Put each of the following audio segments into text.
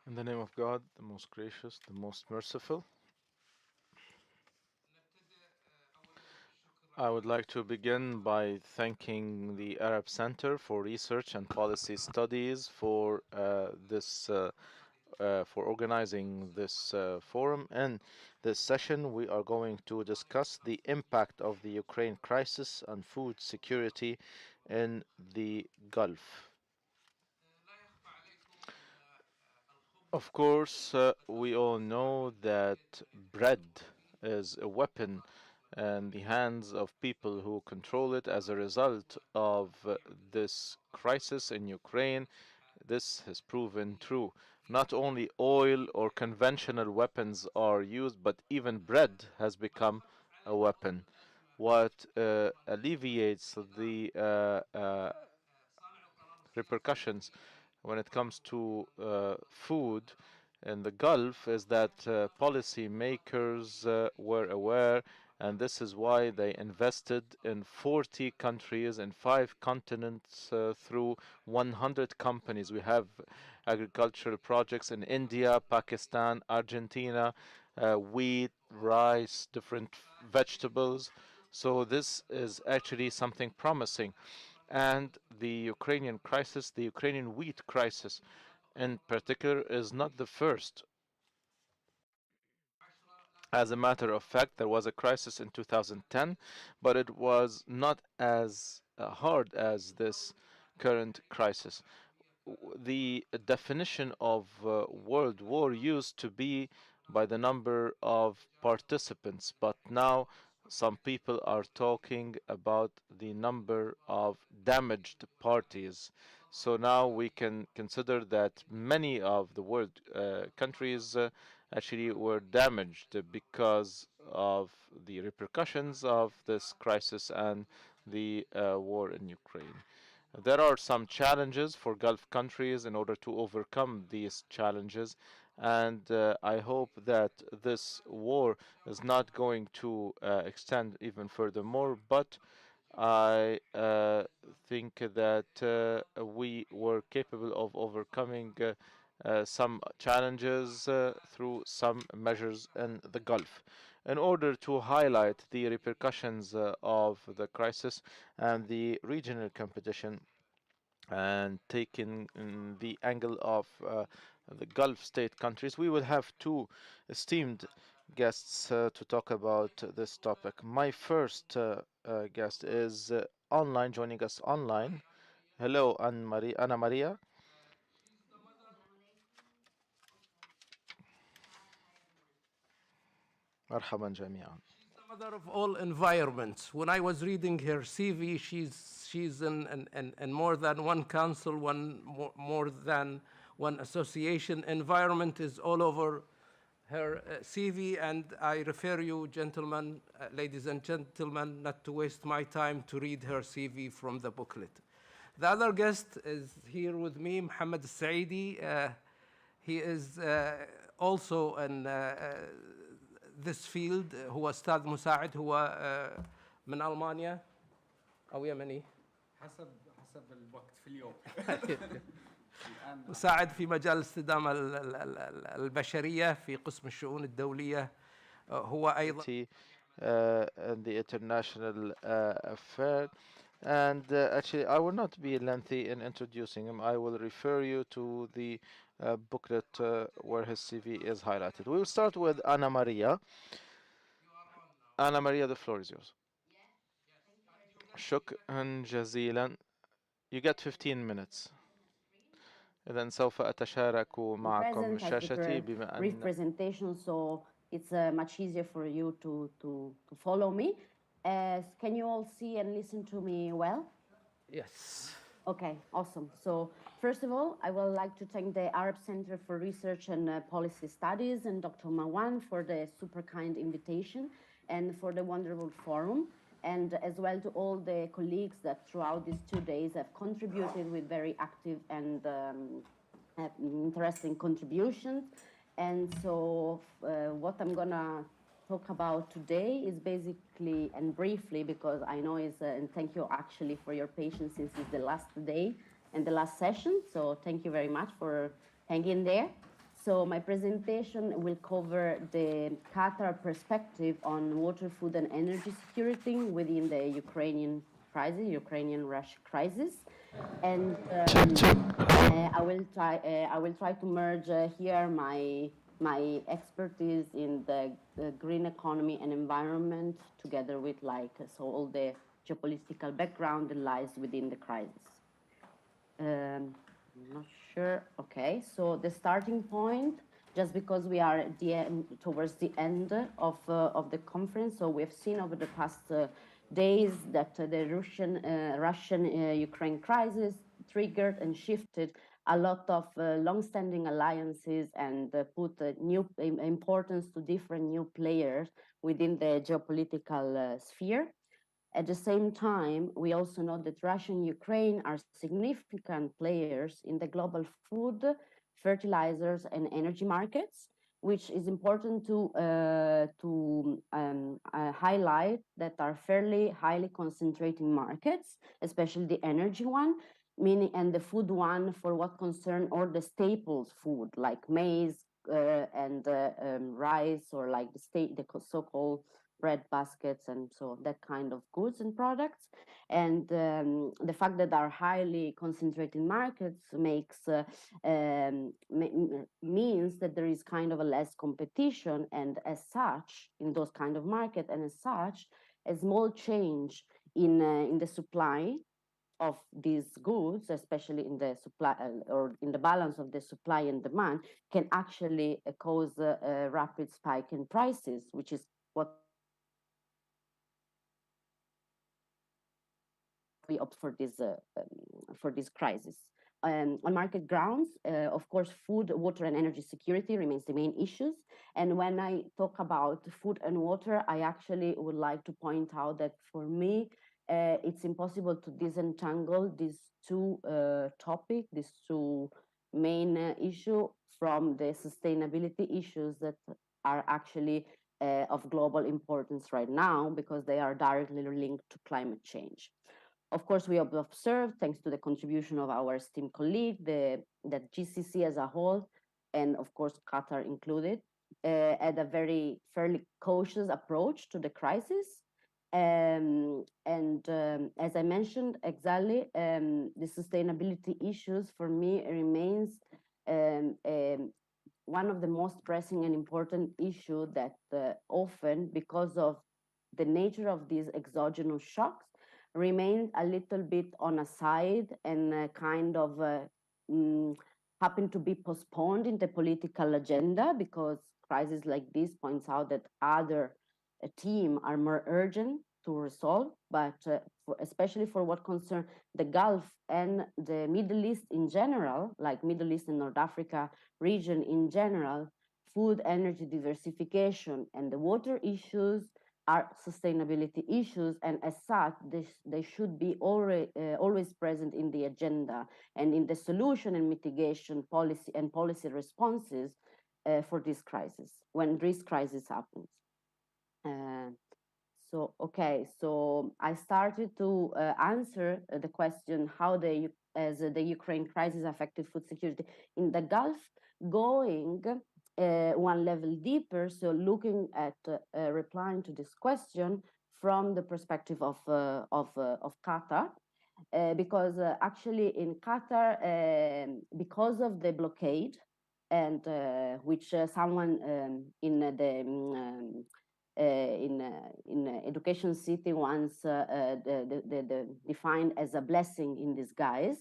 In the name of God, the most gracious, the most merciful, I would like to begin by thanking the Arab Center for Research and Policy Studies for for organizing this forum. In this session, we are going to discuss the impact of the Ukraine crisis on food security in the Gulf. Of course, we all know that bread is a weapon in the hands of people who control it as a result of this crisis in Ukraine. This has proven true. Not only oil or conventional weapons are used, but even bread has become a weapon. What alleviates the repercussions when it comes to food in the Gulf is that policy makers were aware, and this is why they invested in 40 countries in 5 continents through 100 companies. We have agricultural projects in India, Pakistan, Argentina, wheat, rice, different vegetables. So this is actually something promising. And the Ukrainian crisis, the Ukrainian wheat crisis in particular, is not the first. As a matter of fact, there was a crisis in 2010, but it was not as hard as this current crisis. The definition of world war used to be by the number of participants, but now some people are talking about the number of damaged parties. So now we can consider that many of the world countries actually were damaged because of the repercussions of this crisis and the war in Ukraine. There are some challenges for Gulf countries in order to overcome these challenges, and I hope that this war is not going to extend even furthermore, but I think that we were capable of overcoming some challenges through some measures in the Gulf. In order to highlight the repercussions of the crisis and the regional competition, and taking the angle of the Gulf state countries, we will have two esteemed guests to talk about this topic. My first guest is online, joining us online. Hello, Anna Maria. مرحبا جميعا. Mother of all environments. When I was reading her CV, she's in more than one council, more than one association. Environment is all over her CV, and I refer you, gentlemen, ladies and gentlemen, not to waste my time to read her CV from the booklet. The other guest is here with me, Mohammad al-Saidi. He is also in this field. هو أستاذ مساعد، هو من ألمانيا أو يمني حسب الوقت في اليوم. مساعد في مجال الاستدامة البشرية في قسم الشؤون الدولية. هو أيضا and the international affair. And actually, I will not be lengthy in introducing him. I will refer you to the booklet where his CV is highlighted. We will start with Anna Maria. Anna Maria, the floor is yours. شكرا جزيلا. You get 15 minutes. إذن سوف أتشارك معكم شاشتي بما brief أن presentation, so it's much easier for you to follow me. Can you all see and listen to me well? Yes. Okay, awesome. So first of all, I would like to thank the Arab Center for Research and Policy Studies and Dr. Marwan for the super kind invitation and for the wonderful forum, and as well to all the colleagues that throughout these 2 days have contributed with very active and interesting contributions. And so what I'm gonna talk about today is basically and briefly, because I know is and thank you actually for your patience since it's the last day and the last session. So thank you very much for hanging there. So my presentation will cover the Qatar perspective on water, food, and energy security within the Ukrainian-Russia crisis, and Check, check. I will try to merge here my expertise in the green economy and environment together with so all the geopolitical background that lies within the crisis. I'm not sure. Okay, so the starting point, just because we are at the end, towards the end of the conference, so we've seen over the past days that the Russian-Ukraine crisis triggered and shifted a lot of long-standing alliances and put new importance to different new players within the geopolitical sphere. At the same time, we also know that Russia and Ukraine are significant players in the global food, fertilizers, and energy markets, which is important to highlight that are fairly highly concentrating markets, especially the energy one, meaning and the food one for what concern all the staples food like maize and rice or like the so-called bread baskets and so that kind of goods and products. And the fact that our highly concentrated markets means that there is kind of a less competition, and as such in those kind of market, and as such a small change in the supply of these goods, especially in the supply or in the balance of the supply and demand, can actually cause a rapid spike in prices, which is what we observe for this crisis. On market grounds, of course, food, water, and energy security remains the main issues. And when I talk about food and water, I actually would like to point out that for me, it's impossible to disentangle these two topics, these two main issue from the sustainability issues that are actually of global importance right now because they are directly linked to climate change. Of course, we have observed, thanks to the contribution of our esteemed colleague, that GCC as a whole, and of course Qatar included, had a very fairly cautious approach to the crisis. As I mentioned, exactly, the sustainability issues for me remains one of the most pressing and important issue that often, because of the nature of these exogenous shocks, remained a little bit on a side and mm, happen to be postponed in the political agenda because crises like this points out that other team are more urgent to resolve, but especially for what concern the Gulf and the Middle East in general, like Middle East and North Africa region in general, food, energy diversification, and the water issues are sustainability issues, and as such, they should be always present in the agenda and in the solution and mitigation policy responses for this crisis when this crisis happens. Uh, so I started to answer the question how the Ukraine crisis affected food security in the Gulf, going one level deeper. So looking at replying to this question from the perspective of Qatar, because actually in Qatar, because of the blockade, and which someone in the in Education City once defined as a blessing in disguise,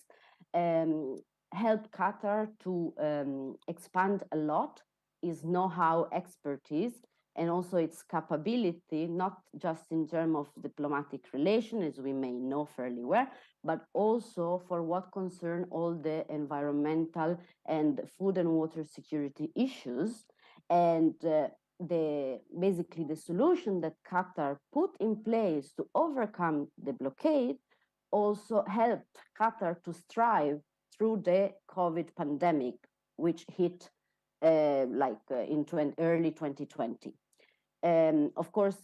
helped Qatar to expand a lot its know-how, expertise, and also its capability, not just in terms of diplomatic relations, as we may know fairly well, but also for what concern all the environmental and food and water security issues. And basically the solution that Qatar put in place to overcome the blockade also helped Qatar to strive through the COVID pandemic, which hit in early 2020. Of course,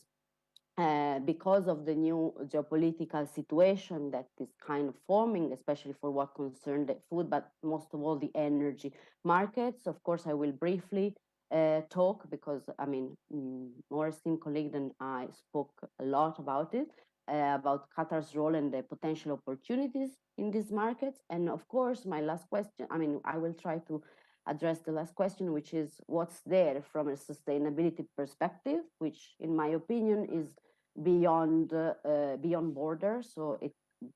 because of the new geopolitical situation that is kind of forming, especially for what concerns the food, but most of all the energy markets. Of course, I will briefly talk because, I mean, more esteemed colleague than I spoke a lot about Qatar's role and the potential opportunities in these markets. And of course, my last question, I mean, I will try to address the last question, which is what's there from a sustainability perspective, which in my opinion is beyond borders. So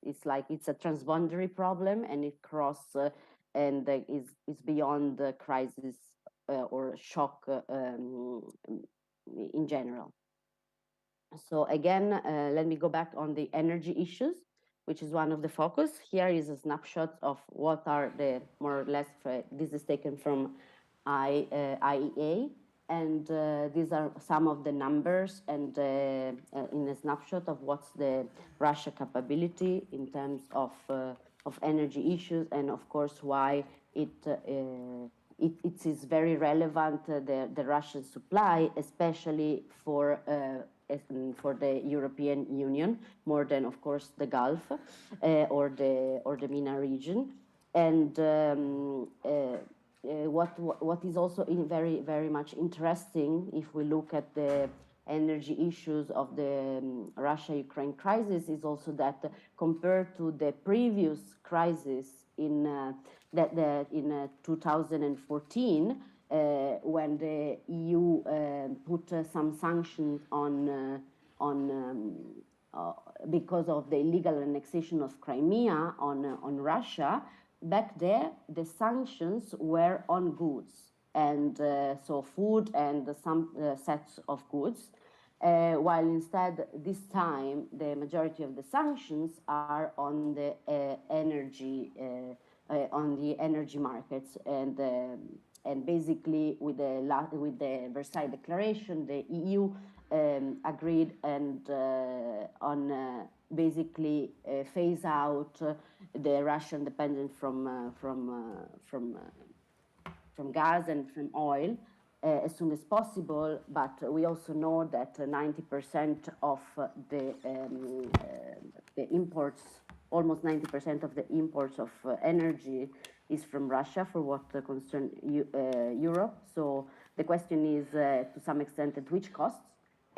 it's like it's a transboundary problem, and it is beyond the crisis or shock in general. So again, let me go back on the energy issues, which is one of the focus. Here is a snapshot of what are the more or less. This is taken from IEA, and these are some of the numbers and in a snapshot of what's the Russia capability in terms of energy issues, and of course why it is very relevant, the Russian supply, especially for the European Union, more than of course the Gulf or the MENA region. And what is also very much interesting, if we look at the energy issues of the Russia-Ukraine crisis, is also that compared to the previous crisis in 2014, when the EU put some sanctions on because of the illegal annexation of Crimea on Russia. Back there, the sanctions were on goods, and so food and some sets of goods, while instead this time the majority of the sanctions are on the energy markets, and basically with the Versailles Declaration, the EU agreed and on basically phase out the Russian dependence from gas and from oil as soon as possible. But we also know that 90% of the imports, almost 90% of the imports of energy is from Russia for what concerns Europe. So the question is, to some extent, at which costs?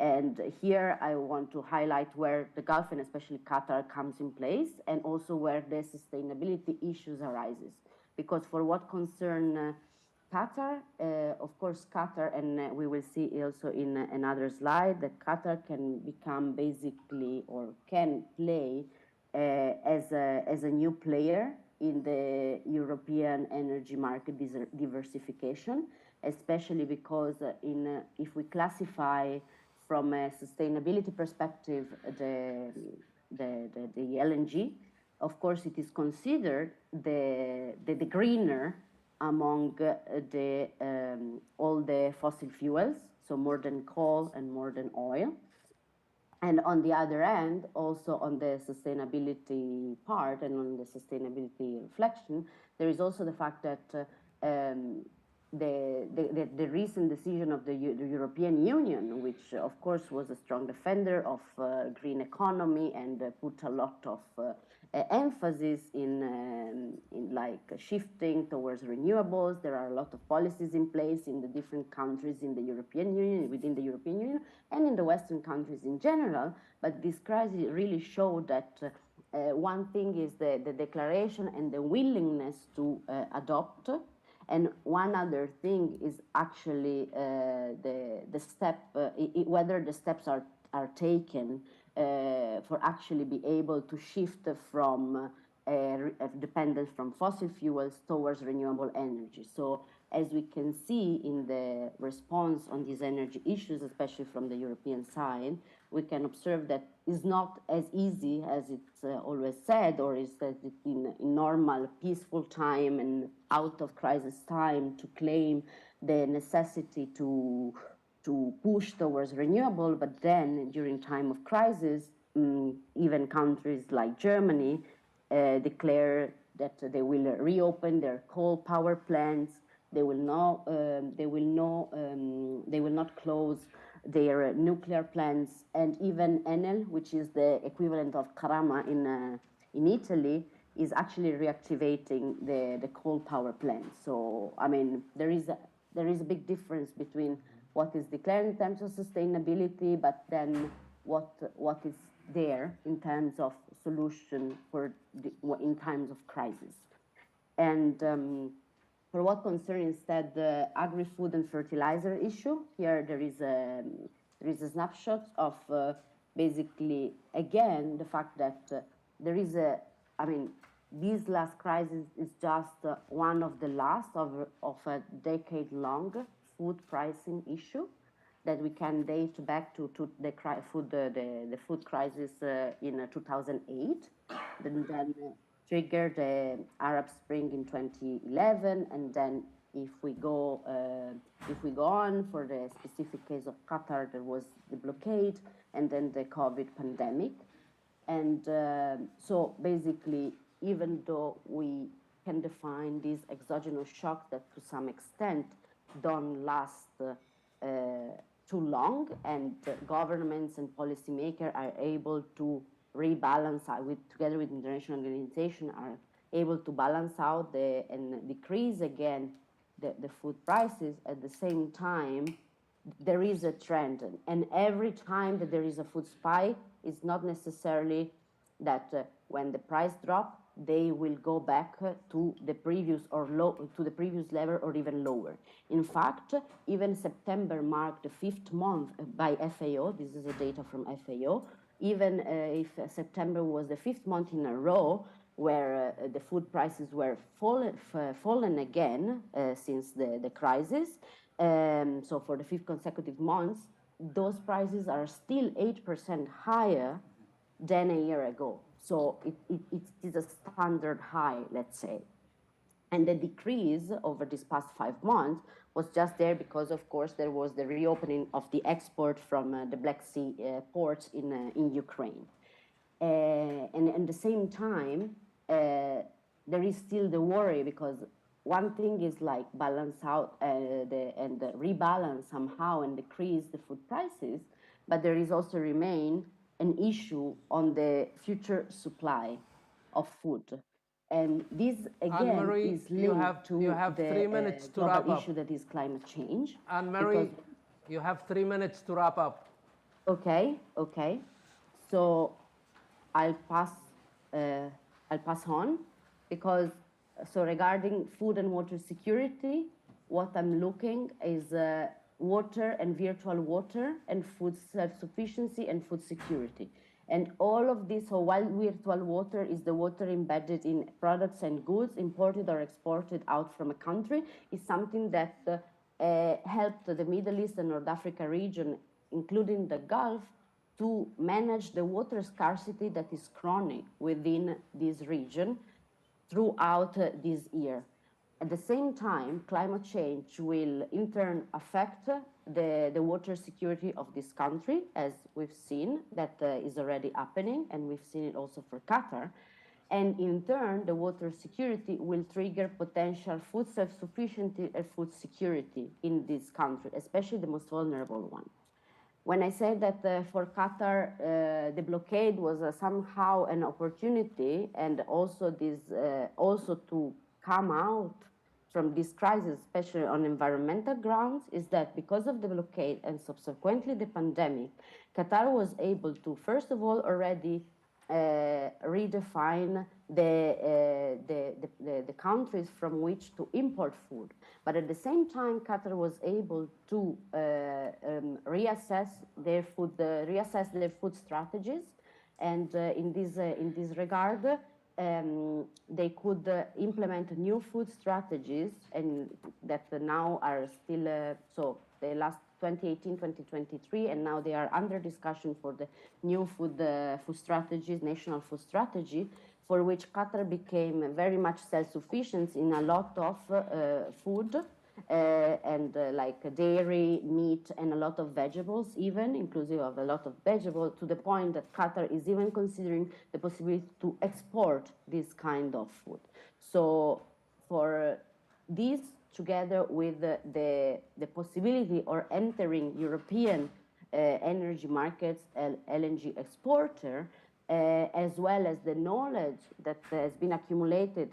And here I want to highlight where the Gulf and especially Qatar comes in place, and also where the sustainability issues arises. Because for what concerns Qatar, of course, Qatar, and we will see also in another slide, that Qatar can become basically, or can play as a new player in the European energy market diversification, especially because if we classify from a sustainability perspective the LNG, of course it is considered the greener among all the fossil fuels, so more than coal and more than oil. And on the other end, also on the sustainability part and on the sustainability reflection, there is also the fact that the recent decision of the European Union, which of course was a strong defender of green economy and put a lot of emphasis in like shifting towards renewables. There are a lot of policies in place in the different countries in the European Union, within the European Union, and in the Western countries in general. But this crisis really showed that one thing is the declaration and the willingness to adopt, and one other thing is actually the step, whether the steps are taken for actually be able to shift from dependence from fossil fuels towards renewable energy. So as we can see in the response on these energy issues, especially from the European side, we can observe that it's not as easy as it's always said, or is that in normal, peaceful time and out of crisis time to claim the necessity to push towards renewable, but then during time of crisis, even countries like Germany declare that they will reopen their coal power plants. They will not close their nuclear plants, and even Enel, which is the equivalent of Carama in Italy, is actually reactivating the coal power plants. So, I mean, there is a big difference between what is declared in terms of sustainability, but then what is there in terms of solution in times of crisis. And for what concerns instead the agri-food and fertilizer issue, here there is a snapshot of basically, again, the fact that there is this last crisis is just one of the last of a decade-long food pricing issue that we can date back to the food crisis in 2008, then triggered the Arab Spring in 2011, and then if we go on for the specific case of Qatar, there was the blockade, and then the COVID pandemic. And so basically, even though we can define these exogenous shocks that to some extent don't last too long, and governments and policymakers are able to rebalance together with international organizations, are able to balance out and decrease again the food prices. At the same time, there is a trend, and every time that there is a food spike, it's not necessarily that when the price drop, they will go back to the previous level or even lower. In fact, even September marked the 5th month by FAO. This is the data from FAO. Even if September was the 5th month in a row where the food prices were fallen again since the crisis. So for the 5th consecutive months, those prices are still 8% higher than a year ago. So it is a standard high, let's say. And the decrease over these past 5 months was just there because, of course, there was the reopening of the export from the Black Sea ports in Ukraine. And at the same time, there is still the worry, because one thing is like balance out and rebalance somehow and decrease the food prices, but there is also remain an issue on the future supply of food. And this, again, Anne-Marie, is linked to you have 3 minutes to wrap global up. issue that is climate change. Anne-Marie, you have 3 minutes to wrap up. Okay. So I'll pass on, because regarding food and water security, what I'm looking is water and virtual water and food self-sufficiency and food security. And all of this, so while virtual water is the water embedded in products and goods imported or exported out from a country, is something that helped the Middle East and North Africa region, including the Gulf, to manage the water scarcity that is chronic within this region throughout this year. At the same time, climate change will in turn affect the water security of this country, as we've seen that is already happening, and we've seen it also for Qatar. And in turn, the water security will trigger potential food self-sufficiency and food security in this country, especially the most vulnerable one. When I said that for Qatar, the blockade was somehow an opportunity, and also also to come out from this crisis, especially on environmental grounds, is that because of the blockade and subsequently the pandemic, Qatar was able to, first of all, already redefine the countries from which to import food. But at the same time, Qatar was able to reassess their food strategies, and in this regard, they could implement new food strategies, and that now are still so they last 2018, 2023, and now they are under discussion for the new food strategies, national food strategy, for which Qatar became very much self-sufficient in a lot of food, and like dairy, meat, and a lot of vegetables, even inclusive of a lot of vegetables, to the point that Qatar is even considering the possibility to export this kind of food. So for this, together with the possibility of entering European energy markets, LNG exporter, as well as the knowledge that has been accumulated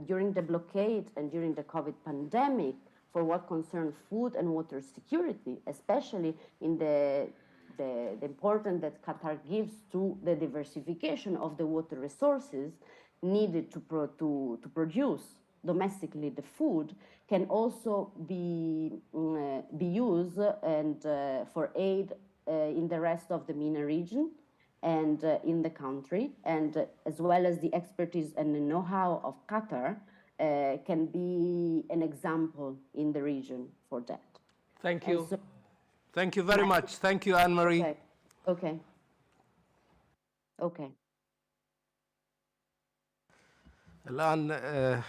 during the blockade and during the COVID pandemic for what concerns food and water security, especially in the importance that Qatar gives to the diversification of the water resources needed to produce domestically the food, can also be used and for aid in the rest of the MENA region and in the country, and as well as the expertise and the know-how of Qatar can be an example in the region for that. Thank And you. so, Thank you very much. Thank you, Anne-Marie. okay, okay, okay. الآن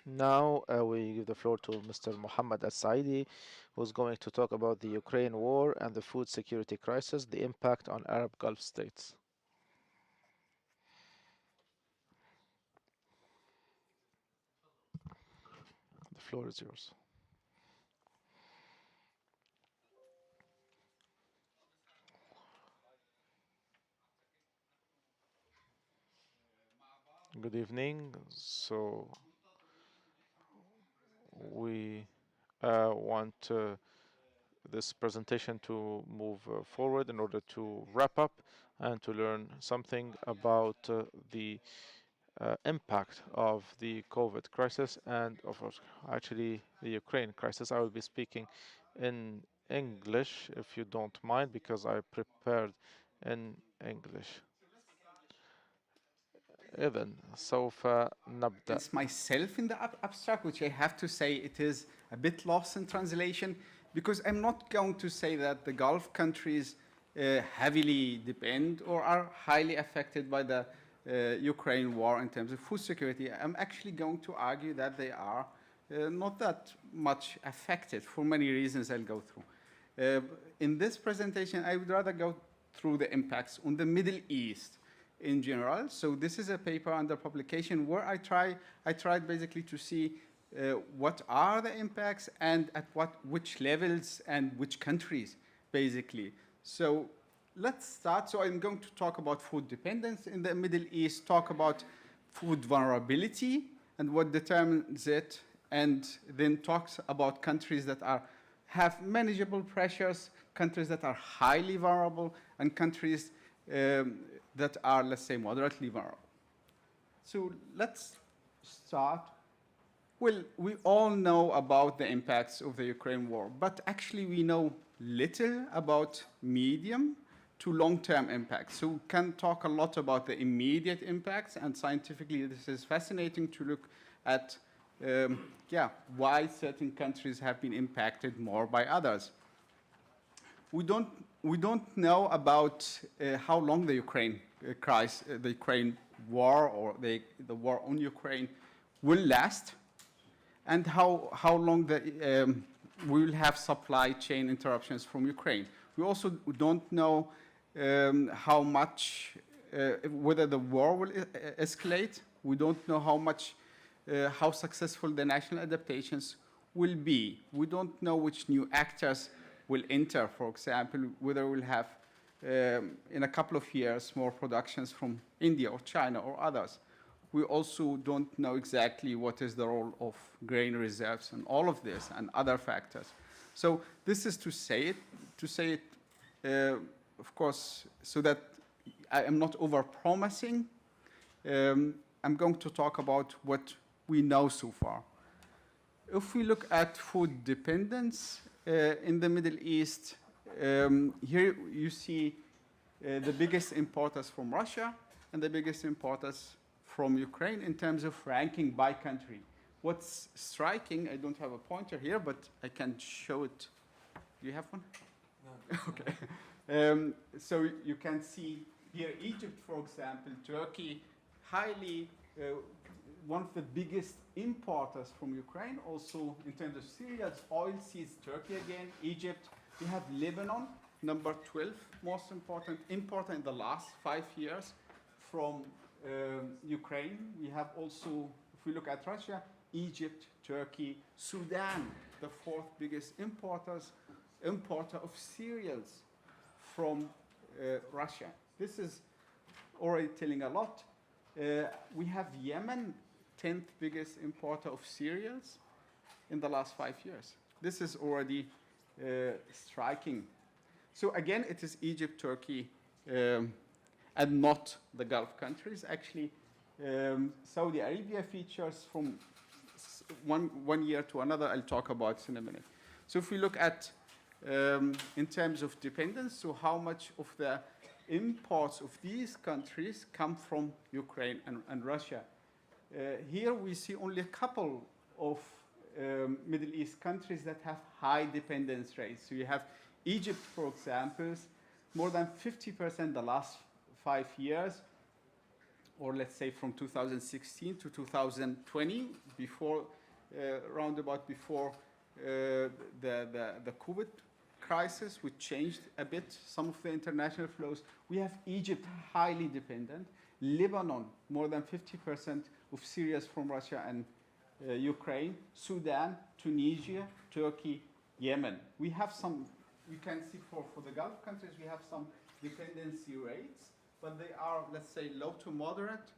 Now we give the floor to Mr. Mohammad al-Saidi, who's going to talk about the Ukraine war and the food security crisis, the impact on Arab Gulf states. The floor is yours. Good evening. So we want this presentation to move forward in order to wrap up and to learn something about the impact of the COVID crisis and, of course, actually the Ukraine crisis. I will be speaking in English, if you don't mind, because I prepared in English. إذن سوف نبدأ. It's myself in the abstract, which I have to say it is a bit lost in translation, because I'm not going to say that the Gulf countries heavily depend or are highly affected by the Ukraine war in terms of food security. I'm actually going to argue that they are not that much affected for many reasons I'll go through. In this presentation, I would rather go through the impacts on the Middle East in general. So this is a paper under publication where I tried basically to see what are the impacts and at which levels and which countries, basically. So let's start. So I'm going to talk about food dependence in the Middle East, talk about food vulnerability and what determines it, and then talks about countries that have manageable pressures, countries that are highly vulnerable, and countries that are, let's say, moderately vulnerable. So let's start. Well, we all know about the impacts of the Ukraine war, but actually we know little about medium to long-term impacts. So we can talk a lot about the immediate impacts, and scientifically this is fascinating to look at why certain countries have been impacted more by others. We don't know about how long the Ukraine crisis, the Ukraine war, or the war on Ukraine will last, and how long we will have supply chain interruptions from Ukraine. We also don't know how much, whether the war will escalate. We don't know how successful the national adaptations will be. We don't know which new actors will enter, for example, whether we'll have in a couple of years more productions from India or China or others. We also don't know exactly what is the role of grain reserves and all of this and other factors. So this is to say it, of course, so that I am not over-promising. I'm going to talk about what we know so far. If we look at food dependence in the Middle East, here you see the biggest importers from Russia and the biggest importers from Ukraine in terms of ranking by country. What's striking, I don't have a pointer here, but I can show it. Do you have one? No. Okay. So you can see here Egypt, for example, Turkey, highly, one of the biggest importers from Ukraine. Also in terms of cereals, oilseeds, Turkey again, Egypt. We have Lebanon, number 12, most important importer in the last 5 years from Ukraine. We have also, if we look at Russia, Egypt, Turkey, Sudan, the 4th biggest importers importer of cereals from Russia. This is already telling a lot. We have Yemen, 10th biggest importer of cereals in the last 5 years. This is already striking. So again, it is Egypt, Turkey, and not the Gulf countries. Actually, Saudi Arabia features from one year to another. I'll talk about it in a minute. So if we look at, in terms of dependence, so how much of the imports of these countries come from Ukraine and Russia. Here we see only a couple of Middle East countries that have high dependence rates. So you have Egypt, for example, more than 50% the last 5 years, or let's say from 2016 to 2020, before, roundabout before the COVID crisis, which changed a bit some of the international flows. We have Egypt highly dependent, Lebanon more than 50% of cereals from Russia and Ukraine, Sudan, Tunisia, Turkey, Yemen. We have some, you can see for the Gulf countries, we have some dependency rates, but they are, let's say, low to moderate,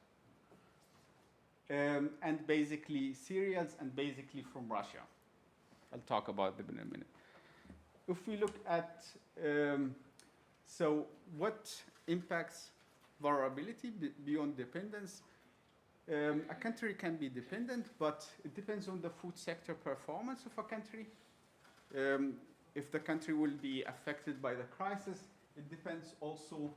and basically cereals and basically from Russia. I'll talk about them in a minute. If we look at, so what impacts vulnerability beyond dependence? A country can be dependent, but it depends on the food sector performance of a country. If the country will be affected by the crisis, it depends also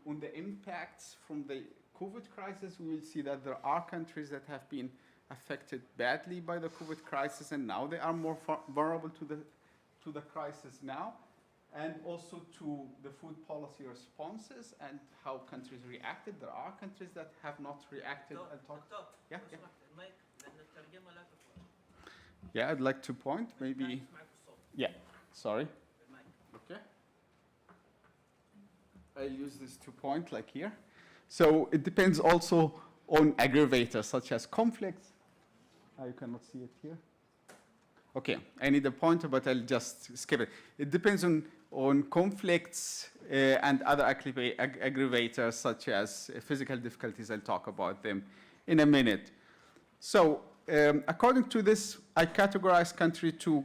on the impacts from the COVID crisis. We will see that there are countries that have been affected badly by the COVID crisis, and now they are more vulnerable to the crisis now, and also to the food policy responses and how countries reacted. There are countries that have not reacted. Yeah, yeah. Yeah, I'd like to point, maybe. Yeah, sorry. Okay. I'll use this to point, like here. So it depends also on aggravators, such as conflicts. You cannot see it here. Okay, I need a pointer, but I'll just skip it. It depends on conflicts and other aggravators, such as physical difficulties. I'll talk about them in a minute. So according to this, I categorize countries to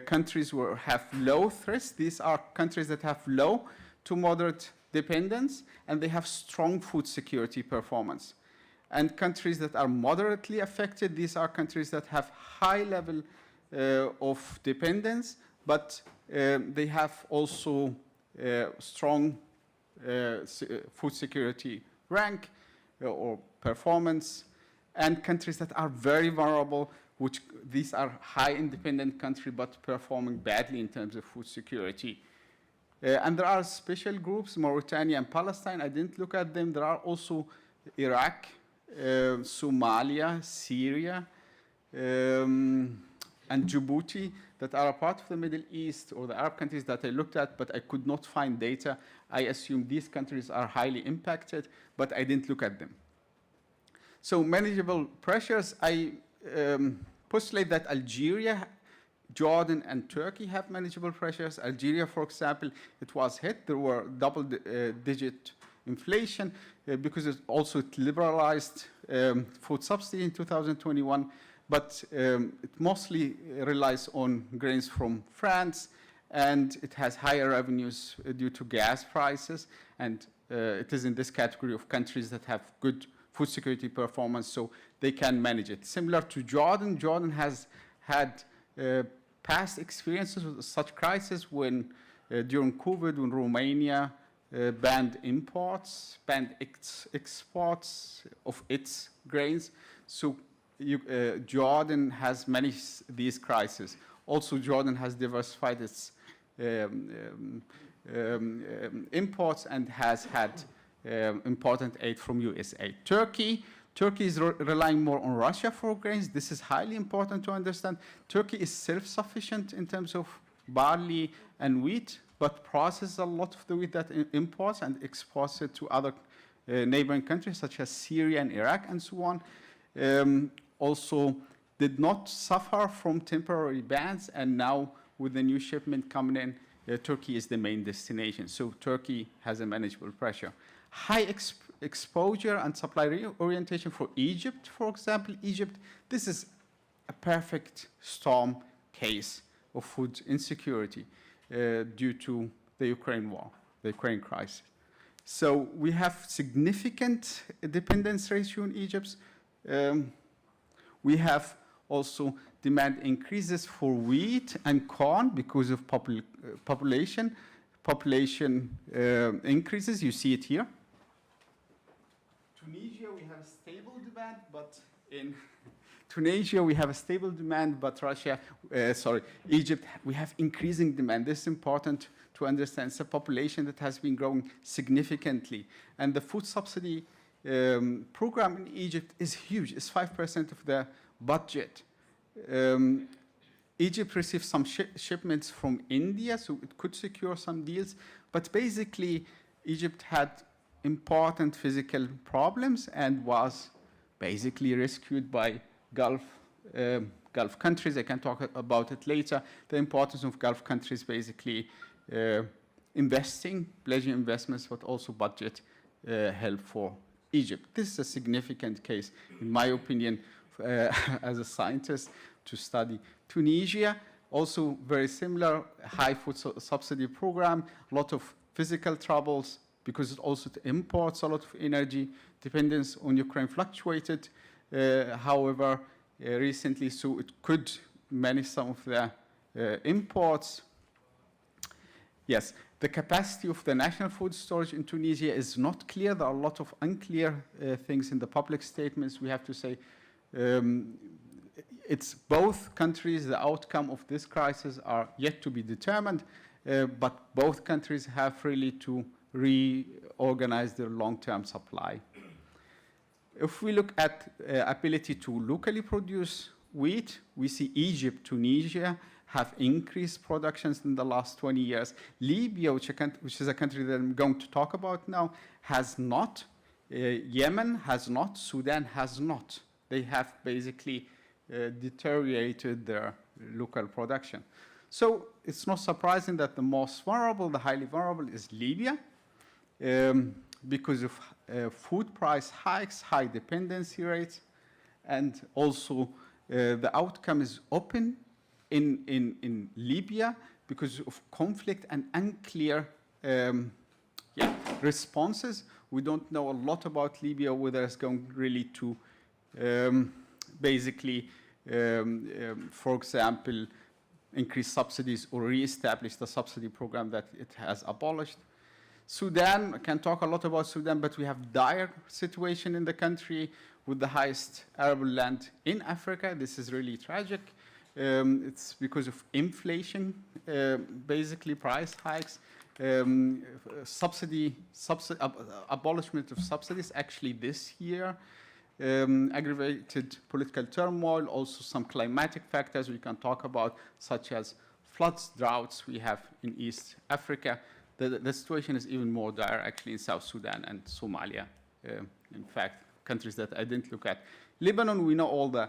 countries who have low threats. These are countries that have low to moderate dependence, and they have strong food security performance. And countries that are moderately affected, these are countries that have high level of dependence, but they have also strong food security rank or performance, and countries that are very vulnerable, which these are high independent countries but performing badly in terms of food security. And there are special groups, Mauritania and Palestine. I didn't look at them. There are also Iraq, Somalia, Syria, and Djibouti that are a part of the Middle East or the Arab countries that I looked at, but I could not find data. I assume these countries are highly impacted, but I didn't look at them. So manageable pressures, I postulate that Algeria, Jordan, and Turkey have manageable pressures. Algeria, for example, it was hit. There were double-digit inflation because it also liberalized food subsidy in 2021, but it mostly relies on grains from France, and it has higher revenues due to gas prices, and it is in this category of countries that have good food security performance, so they can manage it. Similar to Jordan, Jordan has had past experiences with such crisis when during COVID, when Romania banned imports, banned exports of its grains. So Jordan has managed these crises. Also, Jordan has diversified its imports and has had important aid from USA. Turkey is relying more on Russia for grains. This is highly important to understand. Turkey is self-sufficient in terms of barley and wheat, but processes a lot of the wheat that it imports and exports it to other neighboring countries such as Syria and Iraq and so on. Also did not suffer from temporary bans, and now with the new shipment coming in, Turkey is the main destination. So Turkey has a manageable pressure. High exposure and supply orientation for Egypt, for example. Egypt, this is a perfect storm case of food insecurity due to the Ukraine war, the Ukraine crisis. So we have significant dependence ratio in Egypt. We have also demand increases for wheat and corn because of population increases. You see it here. Tunisia, we have a stable demand, but in Tunisia, we have a stable demand, but Egypt, we have increasing demand. This is important to understand. It's a population that has been growing significantly. And the food subsidy program in Egypt is huge. It's 5% of the budget. Egypt received some shipments from India, so it could secure some deals. But basically, Egypt had important physical problems and was basically rescued by Gulf countries. I can talk about it later. The importance of Gulf countries basically investing, pledging investments, but also budget help for Egypt. This is a significant case, in my opinion, as a scientist, to study. Tunisia, also very similar, high food subsidy program, a lot of physical troubles because it also imports a lot of energy. Dependence on Ukraine fluctuated, however, recently, so it could manage some of the imports. Yes, the capacity of the national food storage in Tunisia is not clear. There are a lot of unclear things in the public statements. We have to say it's both countries. The outcome of this crisis are yet to be determined, but both countries have really to reorganize their long-term supply. If we look at ability to locally produce wheat, we see Egypt, Tunisia have increased productions in the last 20 years. Libya, which is a country that I'm going to talk about now, has not. Yemen has not. Sudan has not. They have basically deteriorated their local production. So it's not surprising that the most vulnerable, the highly vulnerable, is Libya. Because of food price hikes, high dependency rates, and also the outcome is open in Libya because of conflict and unclear responses. We don't know a lot about Libya, whether it's going really to basically, for example, increase subsidies or reestablish the subsidy program that it has abolished. Sudan, I can talk a lot about Sudan, but we have dire situation in the country with the highest arable land in Africa. This is really tragic. It's because of inflation, basically price hikes, abolishment of subsidies actually this year, aggravated political turmoil, also some climatic factors we can talk about, such as floods, droughts we have in East Africa. The situation is even more dire actually in South Sudan and Somalia. In fact, countries that I didn't look at. Lebanon, we know all the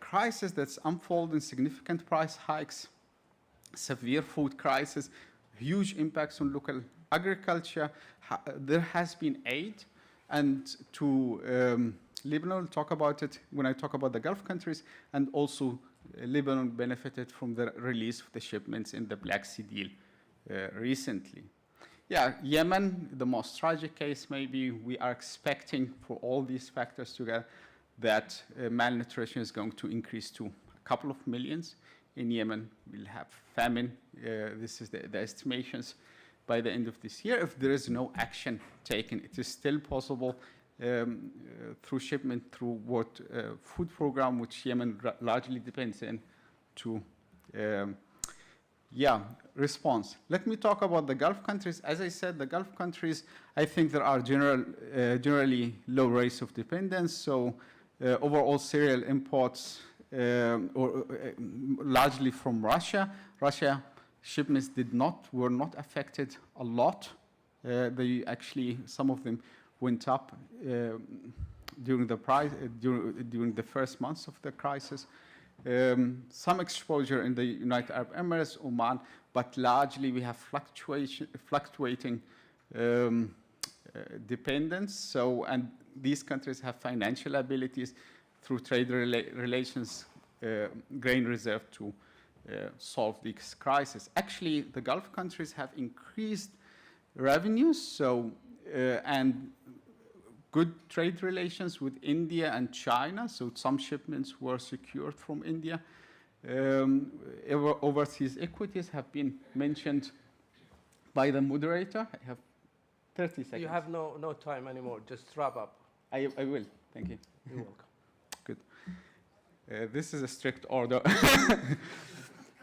crisis that's unfolding, significant price hikes, severe food crisis, huge impacts on local agriculture. There has been aid, and to Lebanon, I'll talk about it when I talk about the Gulf countries, and also Lebanon benefited from the release of the shipments in the Black Sea deal recently. Yeah, Yemen, the most tragic case maybe. We are expecting for all these factors together that malnutrition is going to increase to a couple of millions. In Yemen, we'll have famine. This is the estimations by the end of this year. If there is no action taken, it is still possible through shipment, through what food program, which Yemen largely depends on, to response. Let me talk about the Gulf countries. As I said, the Gulf countries, I think there are generally low rates of dependence. So overall cereal imports largely from Russia. Russia shipments were not affected a lot. They actually, some of them went up during the first months of the crisis. some exposure in the United Arab Emirates, Oman, but largely we have fluctuating dependence. So, and these countries have financial abilities through trade relations, grain reserve to solve this crisis. Actually, the Gulf countries have increased revenues, so and good trade relations with India and China. So some shipments were secured from India. Overseas equities have been mentioned by the moderator. I have 30 seconds. You have no time anymore. Just wrap up. I will. Thank you. You're welcome. Good. This is a strict order.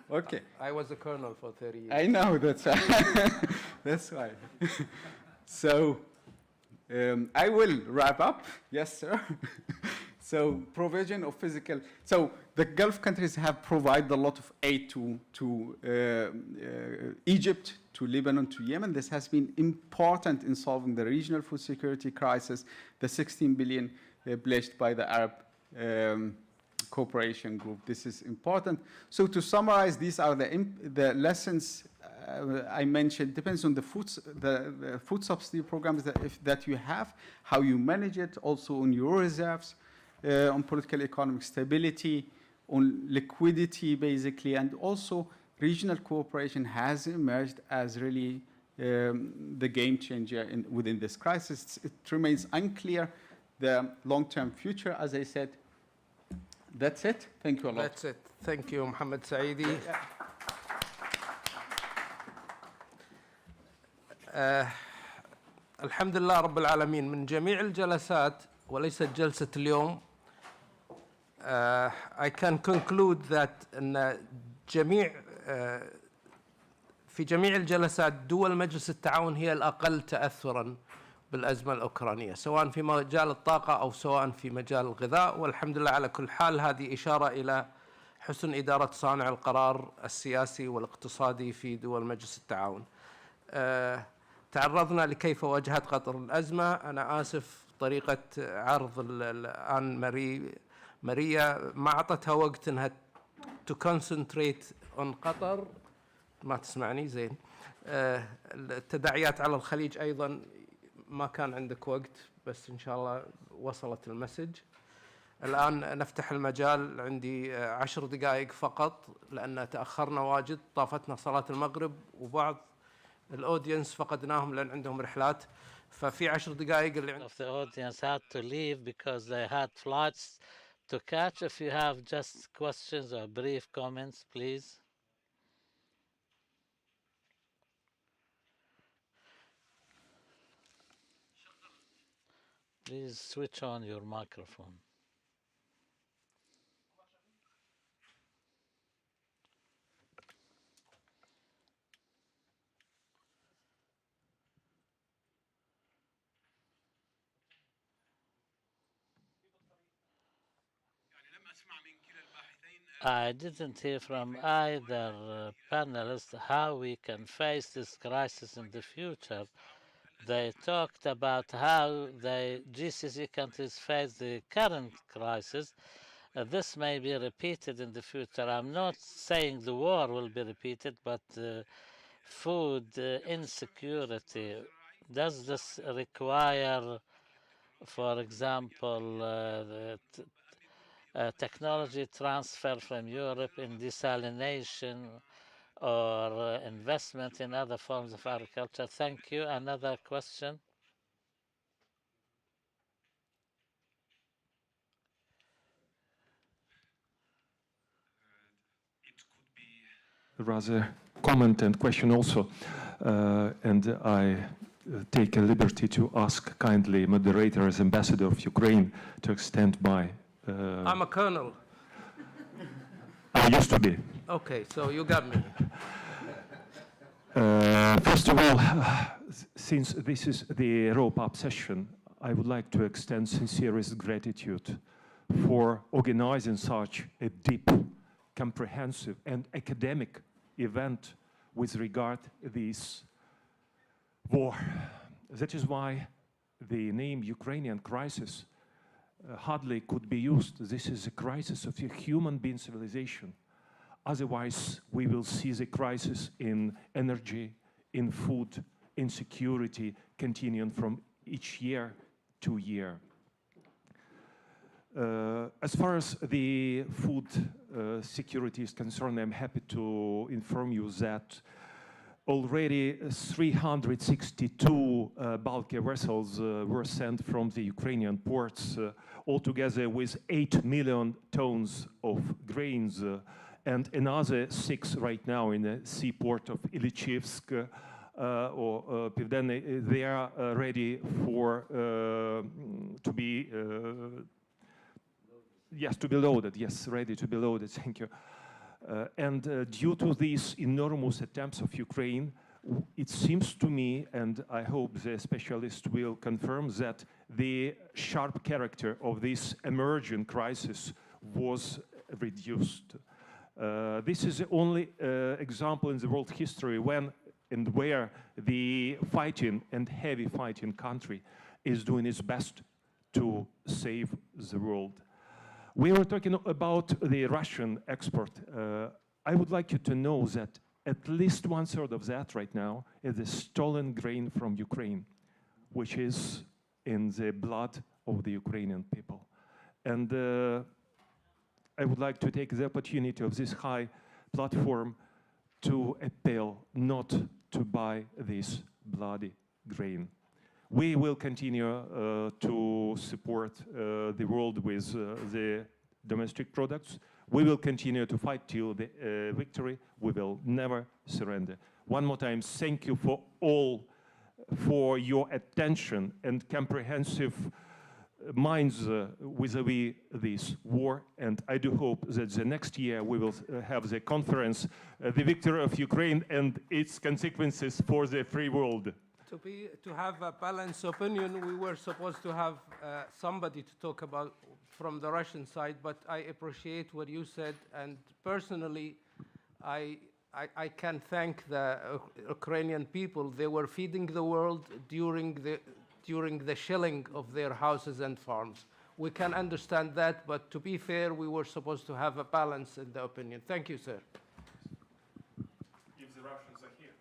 Okay. I was a colonel for 30 years. I know, that's that's why. So I will wrap up. Yes, sir. So provision of physical. So the Gulf countries have provided a lot of aid to Egypt, to Lebanon, to Yemen. This has been important in solving the regional food security crisis. The 16 billion pledged by the Arab Cooperation Group. This is important. So to summarize, these are the lessons I mentioned. Depends on the food subsidy programs that you have, how you manage it, also on your reserves, on political economic stability, on liquidity basically, and also regional cooperation has emerged as really the game changer within this crisis. It remains unclear the long-term future, as I said. That's it. Thank you a lot. That's it. Thank you, Mohammad Saidi. الحمد لله رب العالمين. من جميع الجلسات وليست جلسة اليوم, I can conclude that أن في جميع الجلسات دول مجلس التعاون هي الأقل تأثراً بالأزمة الأوكرانية، سواء في مجال الطاقة أو سواء في مجال الغذاء. والحمد لله على كل حال. هذه إشارة إلى حسن إدارة صانع القرار السياسي والاقتصادي في دول مجلس التعاون. تعرضنا لكيف واجهت قطر الأزمة. أنا آسف طريقة عرض الآن ماريا ما أعطتها وقت أنها to concentrate on قطر. ما تسمعني زين. التداعيات على الخليج أيضا ما كان عندك وقت، بس إن شاء الله وصلت المسج. الآن نفتح المجال. عندي 10 دقائق فقط لأن تأخرنا واجد، طافتنا صلاة المغرب وبعض الأودينس فقدناهم لأن عندهم رحلات. ففي 10 دقائق اللي of the audience had to leave because they had flights to catch. If you have just questions or brief comments, please. Please switch on your microphone. I didn't hear from either panelist how we can face this crisis in the future. They talked about how the GCC countries face the current crisis. This may be repeated in the future. I'm not saying the war will be repeated, but food insecurity. Does this require, for example, technology transfer from Europe in desalination or investment in other forms of agriculture? Thank you. Another question? It could be rather comment and question also, and I take a liberty to ask kindly moderator as ambassador of Ukraine to extend my I'm a colonel. I used to be. Okay, so you got me. First of all, since this is the Europa session, I would like to extend sincerest gratitude for organizing such a deep, comprehensive, and academic event with regard to this war. That is why the name Ukrainian crisis hardly could be used. This is a crisis of a human being civilization. Otherwise, we will see the crisis in energy, in food, in security, continuing from each year to year. As far as the food security is concerned, I'm happy to inform you that already 362 bulky vessels were sent from the Ukrainian ports, altogether with 8 million tons of grains, and another 6 right now in the seaport of Ilichivsk or Pivdenne. They are ready for to be yes, to be loaded. Yes, ready to be loaded. Thank you. And due to these enormous attempts of Ukraine, it seems to me, and I hope the specialist will confirm, that the sharp character of this emerging crisis was reduced. This is the only example in the world history when and where the fighting and heavy fighting country is doing its best to save the world. We were talking about the Russian export. I would like you to know that at least 1/3 of that right now is the stolen grain from Ukraine, which is in the blood of the Ukrainian people. And I would like to take the opportunity of this high platform to appeal not to buy this bloody grain. We will continue to support the world with the domestic products. We will continue to fight till the victory. We will never surrender. One more time, thank you for all for your attention and comprehensive minds vis-a-vis this war. And I do hope that the next year we will have the conference, the victory of Ukraine and its consequences for the free world. To have a balanced opinion, we were supposed to have somebody to talk about from the Russian side, but I appreciate what you said, and personally, I can thank the Ukrainian people. They were feeding the world during the shelling of their houses and farms. We can understand that, but to be fair, we were supposed to have a balance in the opinion. Thank you, sir. If the Russians are here.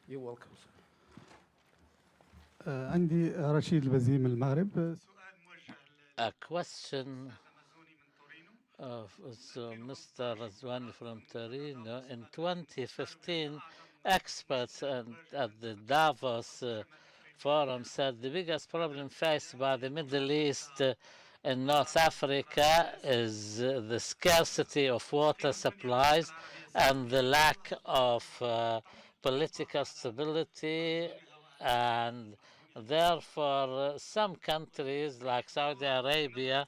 You're welcome, sir. عندي رشيد البزيم من المغرب. A question of Mr. Razwan from Torino. In 2015, experts at the Davos Forum said the biggest problem faced by the Middle East in North Africa is the scarcity of water supplies and the lack of political stability, and therefore some countries like Saudi Arabia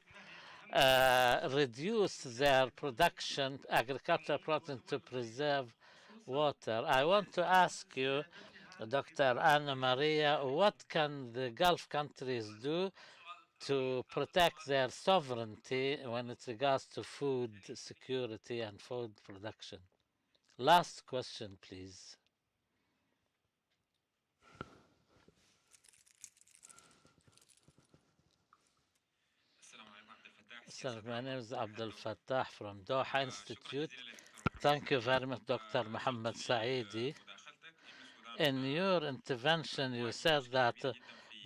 reduce their production, agricultural production, to preserve water. I want to ask you, Dr. Annamaria, what can the Gulf countries do to protect their sovereignty when it regards to food security and food production? Last question, please. My name is Abdel Fattah from Doha Institute. Thank you very much, Dr. Mohammad Saidi. In your intervention, you said that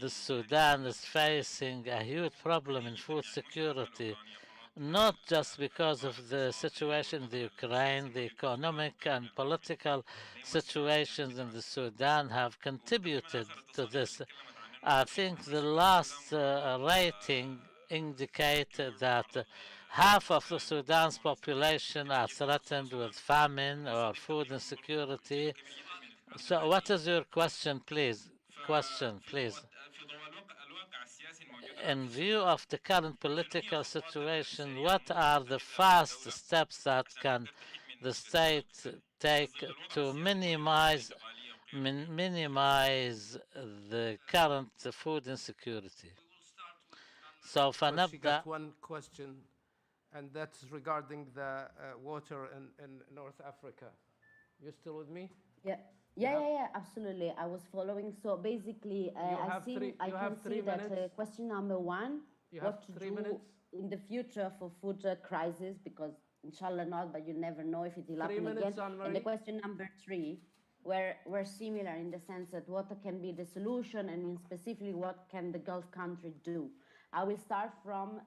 the Sudan is facing a huge problem in food security, not just because of the situation in the Ukraine. The economic and political situations in the Sudan have contributed to this. I think the last rating indicated that half of the Sudan's population are threatened with famine or food insecurity. So what is your question, please? In view of the current political situation, what are the fast steps that can the state take to minimize the current food insecurity? So But she got one question, and that's regarding the water in North Africa. You still with me? Yeah. Yeah, absolutely. I was following. So basically, I can see that question number one, You have what to 3 do minutes? in the future for food crisis, because inshallah not, but you never know if it will 3 happen minutes, again. Anne-Marie. And the question number three, we're similar in the sense that what can be the solution, and in specifically what can the Gulf country do. I will start from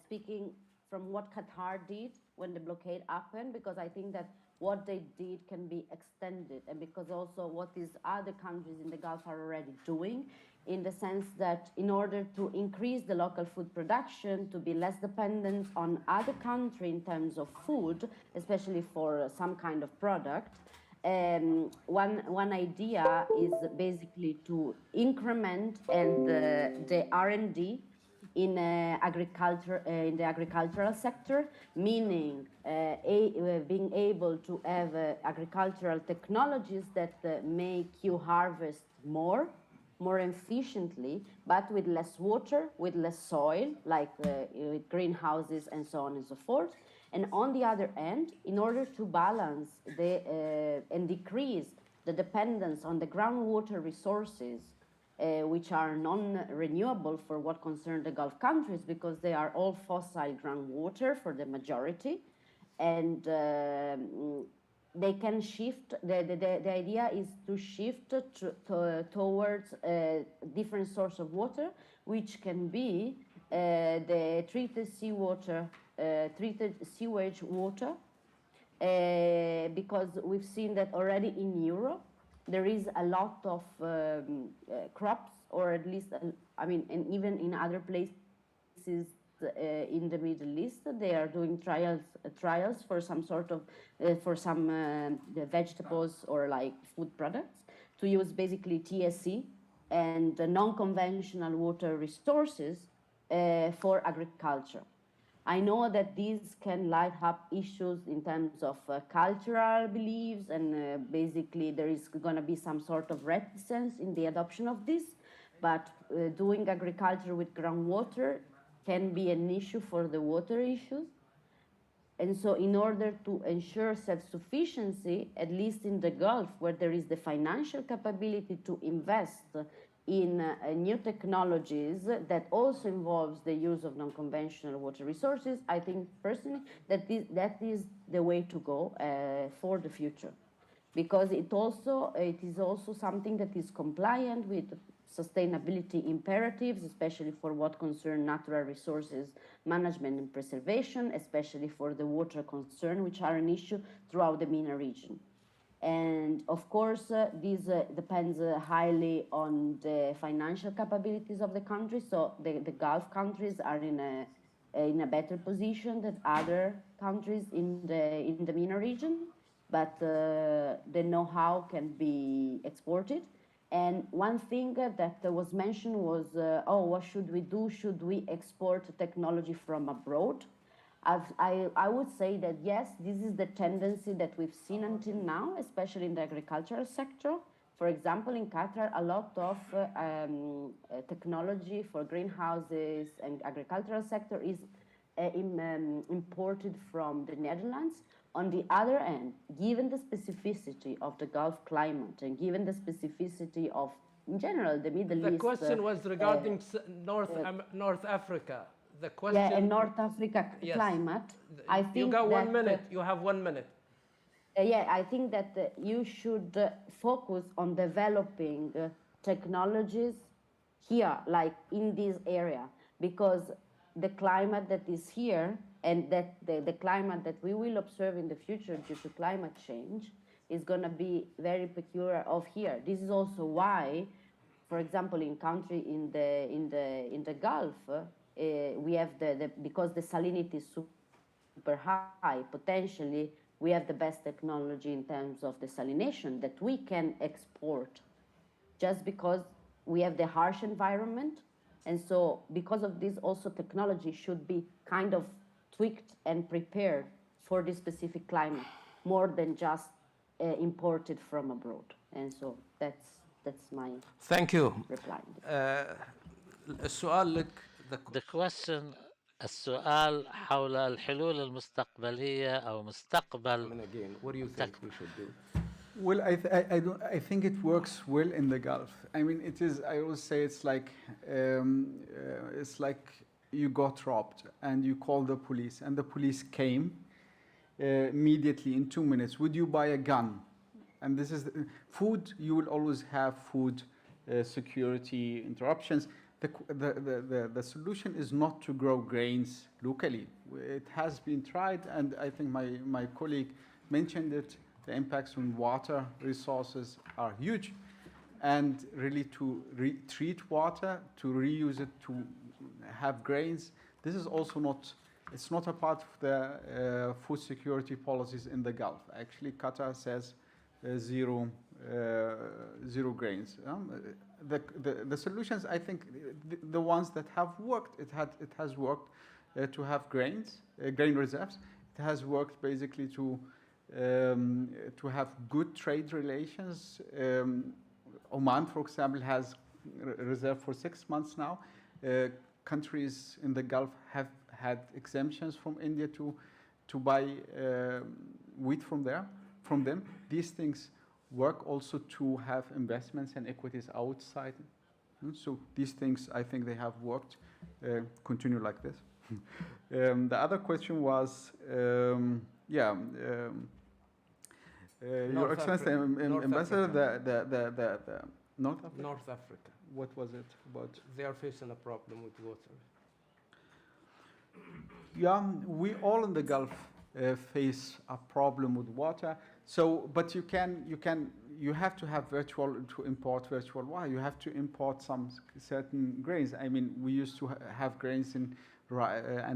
speaking from what Qatar did when the blockade happened, because I think that what they did can be extended, and because also what these other countries in the Gulf are already doing, in the sense that in order to increase the local food production, to be less dependent on other countries in terms of food, especially for some kind of product, one idea is basically to increment and the R&D in agriculture, in the agricultural sector, meaning being able to have agricultural technologies that make you harvest more efficiently, but with less water, with less soil, like with greenhouses and so on and so forth. And on the other end, in order to balance and decrease the dependence on the groundwater resources, which are non-renewable for what concerns the Gulf countries, because they are all fossil groundwater for the majority, and they can shift. The idea is to shift towards a different source of water, which can be the treated seawater, treated sewage water, because we've seen that already in Europe there is a lot of crops, or at least, I mean, and even in other places in the Middle East, they are doing trials for some sort of for some vegetables or like food products, to use basically TSE and non-conventional water resources for agriculture. I know that these can light up issues in terms of cultural beliefs, and basically there is going to be some sort of reticence in the adoption of this, but doing agriculture with groundwater can be an issue for the water issues. And so in order to ensure self-sufficiency, at least in the Gulf, where there is the financial capability to invest in new technologies that also involves the use of non-conventional water resources, I think personally that is the way to go for the future, because it is also something that is compliant with sustainability imperatives, especially for what concern natural resources management and preservation, especially for the water concern, which are an issue throughout the MENA region. And of course, this depends highly on the financial capabilities of the country. So the Gulf countries are in a better position than other countries in the MENA region, but the know-how can be exported. And one thing that was mentioned was, what should we do? Should we export technology from abroad? I would say that yes, this is the tendency that we've seen until now, especially in the agricultural sector. For example, in Qatar, a lot of technology for greenhouses and agricultural sector is imported from the Netherlands. On the other hand, given the specificity of the Gulf climate and given the specificity of, in general, the Middle East. The question was regarding North Africa. The question. Yeah, in North Africa climate. I think you got 1 minute. You have 1 minute. Yeah, I think that you should focus on developing technologies here, like in this area, because the climate that is here and that the climate that we will observe in the future due to climate change is going to be very peculiar of here. This is also why, for example, in country in the Gulf, we have because the salinity is super high, potentially we have the best technology in terms of desalination that we can export, just because we have the harsh environment. And so because of this, also technology should be kind of tweaked and prepared for this specific climate, more than just imported from abroad. And so that's my Thank you. reply. The question السؤال حول الحلول المستقبلية أو مستقبل And again, what do you think we should do? Well, I think it works well in the Gulf. I mean, it is. I always say it's like you got robbed and you call the police, and the police came immediately in 2 minutes. Would you buy a gun? And this is food. You will always have food security interruptions. The solution is not to grow grains locally. It has been tried, and I think my colleague mentioned it. The impacts on water resources are huge, and really to treat water, to reuse it, to have grains. This is also not. It's not a part of the food security policies in the Gulf. Actually, Qatar says zero grains. The solutions, I think, the ones that have worked, it has worked to have grains, grain reserves. It has worked basically to have good trade relations. Oman, for example, has reserved for 6 months now. Countries in the Gulf have had exemptions from India to buy wheat from them. These things work also to have investments and equities outside. So these things, I think they have worked. Continue like this. The other question was, Your Excellency, Ambassador, the North Africa. North Africa. What was it about? They are facing a problem with water. Yeah, we all in the Gulf face a problem with water. So, but you have to have to import virtual water. You have to import some certain grains. I mean, we used to have grains and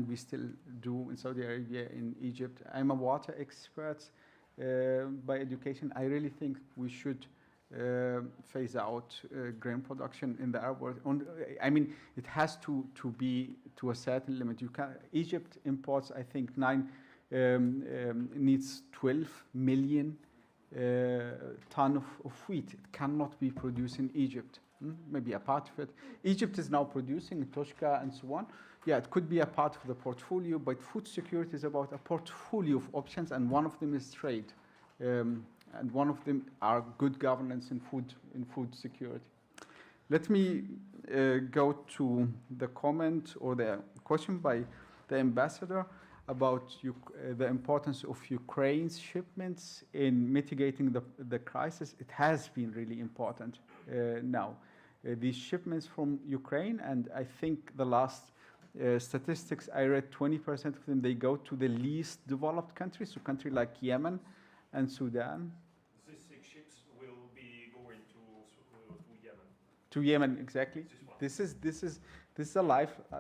we still do in Saudi Arabia, in Egypt. I'm a water expert by education. I really think we should phase out grain production in the Arab world. I mean, it has to be to a certain limit. Egypt imports, I think, needs 12 million ton of wheat. It cannot be produced in Egypt. Maybe a part of it. Egypt is now producing Toshka and so on. Yeah, it could be a part of the portfolio, but food security is about a portfolio of options, and one of them is trade. And one of them are good governance in food security. Let me go to the comment or the question by the ambassador about the importance of Ukraine's shipments in mitigating the crisis. It has been really important now. These shipments from Ukraine, and I think the last statistics I read, 20% of them, they go to the least developed countries, so countries like Yemen and Sudan. These 6 ships will be going to Yemen. To Yemen, exactly. This is a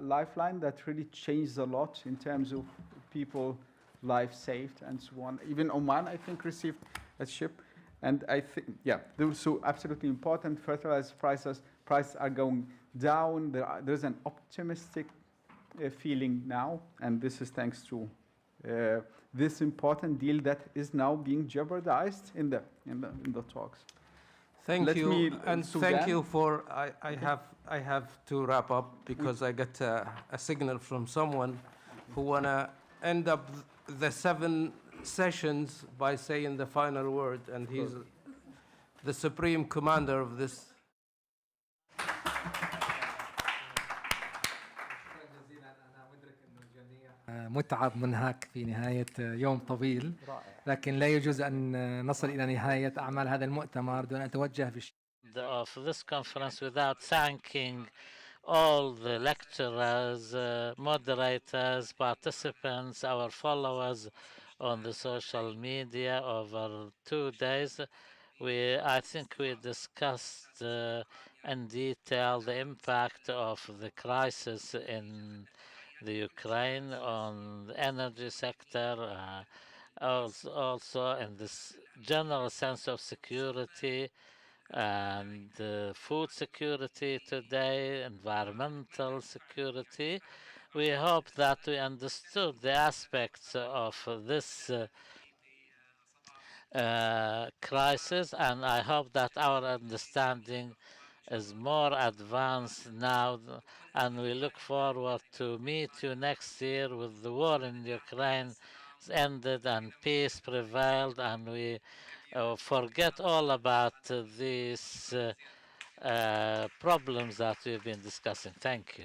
lifeline that really changed a lot in terms of people, life saved, and so on. Even Oman, I think, received a ship, and I think, yeah, they're so absolutely important. Fertilizer prices are going down. There's an optimistic feeling now, and this is thanks to this important deal that is now being jeopardized in the talks. Thank you, and thank you for. I have to wrap up because I got a signal from someone who wanna end up the 7 sessions by saying the final word, and he's the supreme commander of this. متعب منهك في نهاية يوم طويل، لكن لا يجوز أن نصل إلى نهاية أعمال هذا المؤتمر دون أن أتوجه of this conference without thanking all the lecturers, moderators, participants, our followers on the social media over 2 days. I think we discussed in detail the impact of the crisis in the Ukraine on the energy sector, also in this general sense of security and food security today, environmental security. We hope that we understood the aspects of this crisis, and I hope that our understanding is more advanced now, and we look forward to meet you next year with the war in Ukraine ended and peace prevailed, and we forget all about these problems that we've been discussing. Thank you.